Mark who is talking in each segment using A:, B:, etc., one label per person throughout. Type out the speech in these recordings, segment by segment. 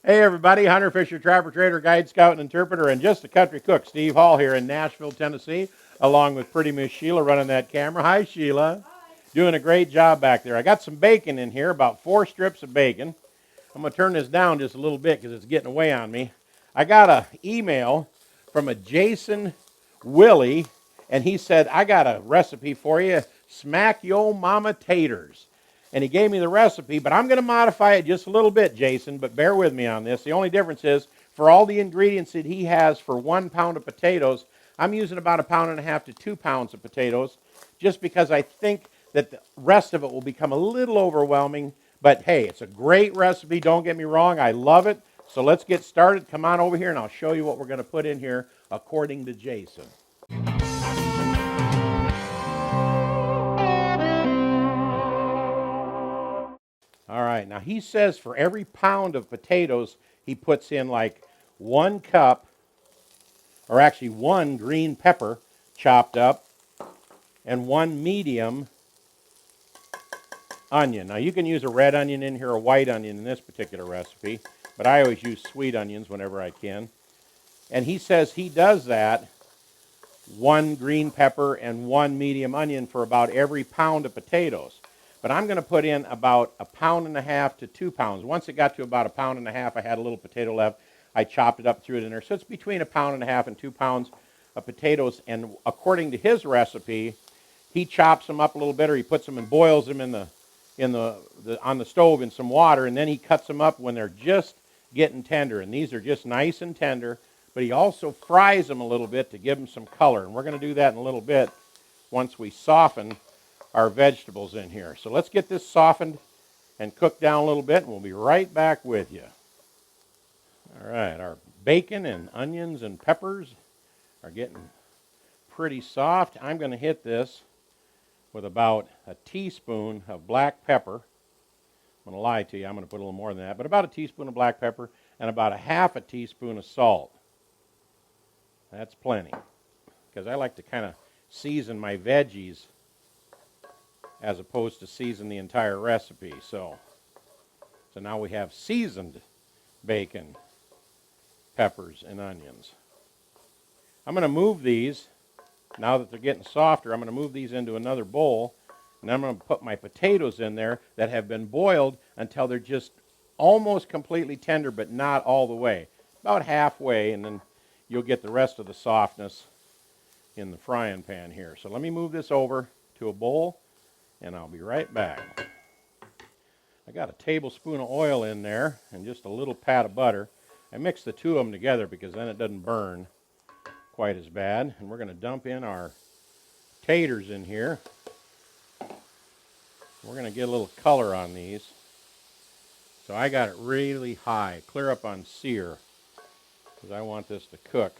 A: Hey everybody, Hunter, Fisher, Trapper, Trader, Guide, Scout, and Interpreter, and just a country cook, Steve Hall here in Nashville, Tennessee, along with pretty Miss Sheila running that camera. Hi, Sheila. Hi. Doing a great job back there. I got some bacon in here, about 4 strips of bacon. I'm going to turn this down just a little bit because it's getting away on me. I got an email from a Jason Willie, and he said, I got a recipe for you, smack yo mama taters. And he gave me the recipe, but I'm going to modify it just a little bit, Jason, but bear with me on this. The only difference is, for all the ingredients that he has for 1 pound of potatoes, I'm using about 1.5 pounds to 2 pounds of potatoes, just because I think that the rest of it will become a little overwhelming. But hey, it's a great recipe, don't get me wrong, I love it. So let's get started. Come on over here and I'll show you what we're going to put in here according to Jason. All right, now he says for every pound of potatoes, he puts in like 1 cup, or actually 1 green pepper chopped up, and 1 medium onion. Now you can use a red onion in here or a white onion in this particular recipe, but I always use sweet onions whenever I can. And he says he does that, 1 green pepper and 1 medium onion for about every pound of potatoes. But I'm going to put in about 1.5 pounds to 2 pounds. Once it got to about 1.5 pounds, I had a little potato left. I chopped it up, threw it in there. So it's between 1.5 pounds and 2 pounds of potatoes. And according to his recipe, he chops them up a little bit, or he puts them and boils them on the stove in some water, and then he cuts them up when they're just getting tender. And these are just nice and tender. But he also fries them a little bit to give them some color. And we're going to do that in a little bit once we soften our vegetables in here. So let's get this softened and cooked down a little bit, and we'll be right back with you. All right, our bacon and onions and peppers are getting pretty soft. I'm going to hit this with about a teaspoon of black pepper. I'm going to lie to you, I'm going to put a little more than that, but about a teaspoon of black pepper and about 1/2 teaspoon of salt. That's plenty, because I like to kind of season my veggies as opposed to season the entire recipe. So now we have seasoned bacon, peppers, and onions. I'm going to move these, now that they're getting softer, I'm going to move these into another bowl, and I'm going to put my potatoes in there that have been boiled until they're just almost completely tender, but not all the way. About halfway, and then you'll get the rest of the softness in the frying pan here. So let me move this over to a bowl, and I'll be right back. I got a tablespoon of oil in there and just a little pat of butter. I mix the two of them together because then it doesn't burn quite as bad. And we're going to dump in our taters in here. We're going to get a little color on these. So I got it really high, clear up on sear, because I want this to cook.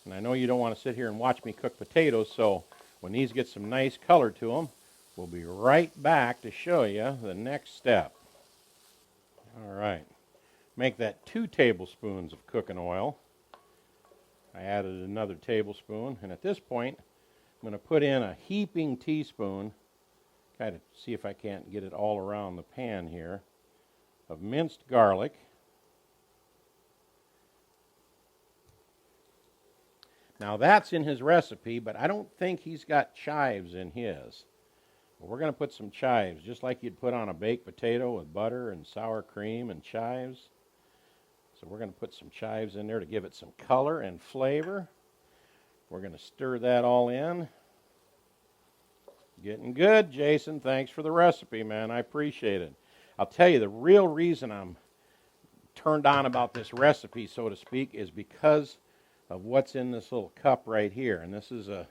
A: And I know you don't want to sit here and watch me cook potatoes, so when these get some nice color to them, we'll be right back to show you the next step. All right, make that 2 tablespoons of cooking oil. I added another tablespoon, and at this point, I'm going to put in a heaping teaspoon, kind of see if I can't get it all around the pan here, of minced garlic. Now that's in his recipe, but I don't think he's got chives in his. But we're going to put some chives, just like you'd put on a baked potato with butter and sour cream and chives. So we're going to put some chives in there to give it some color and flavor. We're going to stir that all in. Getting good, Jason. Thanks for the recipe, man. I appreciate it. I'll tell you, the real reason I'm turned on about this recipe, so to speak, is because of what's in this little cup right here. And this is a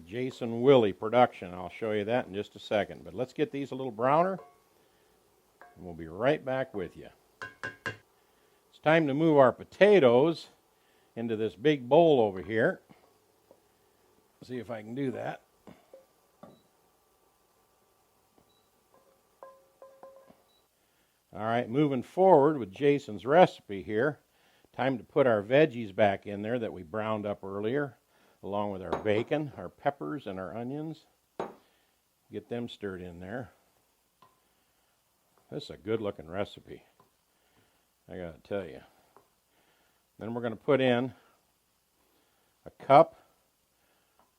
A: Jason Willie production. I'll show you that in just a second. But let's get these a little browner, and we'll be right back with you. It's time to move our potatoes into this big bowl over here. See if I can do that. All right, moving forward with Jason's recipe here. Time to put our veggies back in there that we browned up earlier, along with our bacon, our peppers, and our onions. Get them stirred in there. This is a good looking recipe. I got to tell you. Then we're going to put in a cup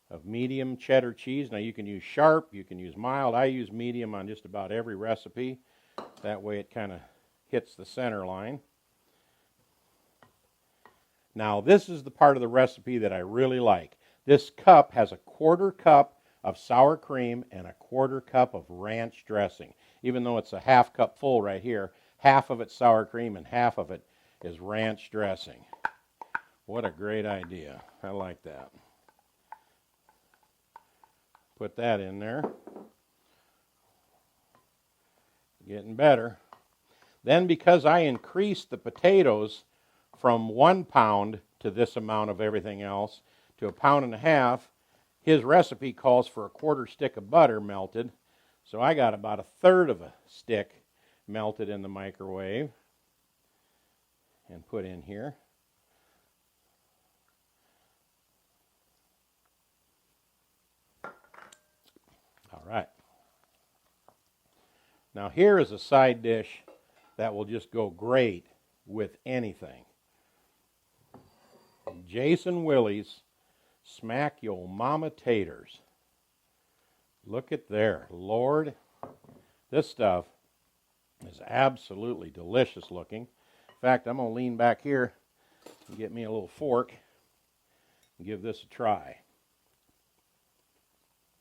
A: of medium cheddar cheese. Now you can use sharp, you can use mild. I use medium on just about every recipe. That way it kind of hits the center line. Now this is the part of the recipe that I really like. This cup has a 1/4 cup of sour cream and a 1/4 cup of ranch dressing. Even though it's a 1/2 cup full right here, half of it's sour cream and half of it is ranch dressing. What a great idea. I like that. Put that in there. Getting better. Then because I increased the potatoes from 1 pound to this amount of everything else to 1.5 pounds, his recipe calls for a 1/4 stick of butter melted. So I got about 1/3 of a stick melted in the microwave and put in here. All right. Now here is a side dish that will just go great with anything. Jason Willie's Smack Yo Mama Taters. Look at there. Lord, this stuff is absolutely delicious looking. In fact, I'm going to lean back here and get me a little fork and give this a try.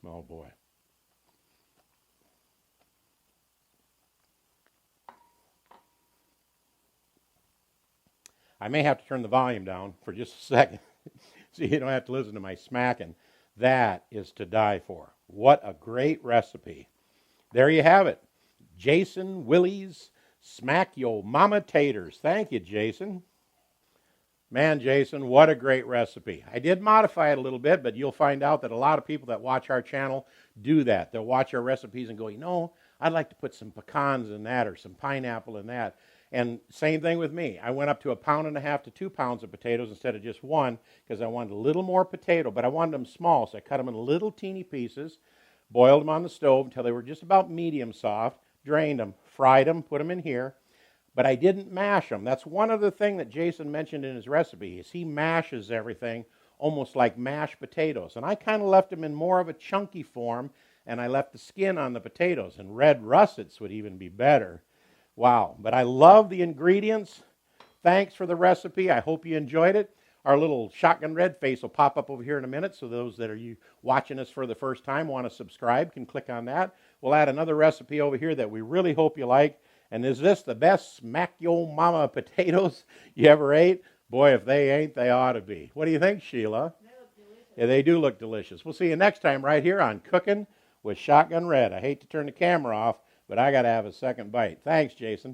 A: Oh boy. I may have to turn the volume down for just a second so you don't have to listen to my smacking. That is to die for. What a great recipe. There you have it. Jason Willie's Smack Yo Mama Taters. Thank you, Jason. Man, Jason, what a great recipe. I did modify it a little bit, but you'll find out that a lot of people that watch our channel do that. They'll watch our recipes and go, you know, I'd like to put some pecans in that or some pineapple in that. And same thing with me. I went up to 1.5 pounds to 2 pounds of potatoes instead of just 1 because I wanted a little more potato, but I wanted them small, so I cut them in little teeny pieces, boiled them on the stove until they were just about medium soft, drained them, fried them, put them in here, but I didn't mash them. That's one other thing that Jason mentioned in his recipe is he mashes everything almost like mashed potatoes, and I kind of left them in more of a chunky form, and I left the skin on the potatoes, and red russets would even be better. Wow, but I love the ingredients. Thanks for the recipe. I hope you enjoyed it. Our little shotgun red face will pop up over here in a minute, so those that are watching us for the first time want to subscribe can click on that. We'll add another recipe over here that we really hope you like. And is this the best Smack Yo Mama potatoes you ever ate? Boy, if they ain't, they ought to be. What do you think, Sheila?
B: They look delicious.
A: Yeah, they do look delicious. We'll see you next time right here on Cooking with Shotgun Red. I hate to turn the camera off, but I got to have a second bite. Thanks, Jason.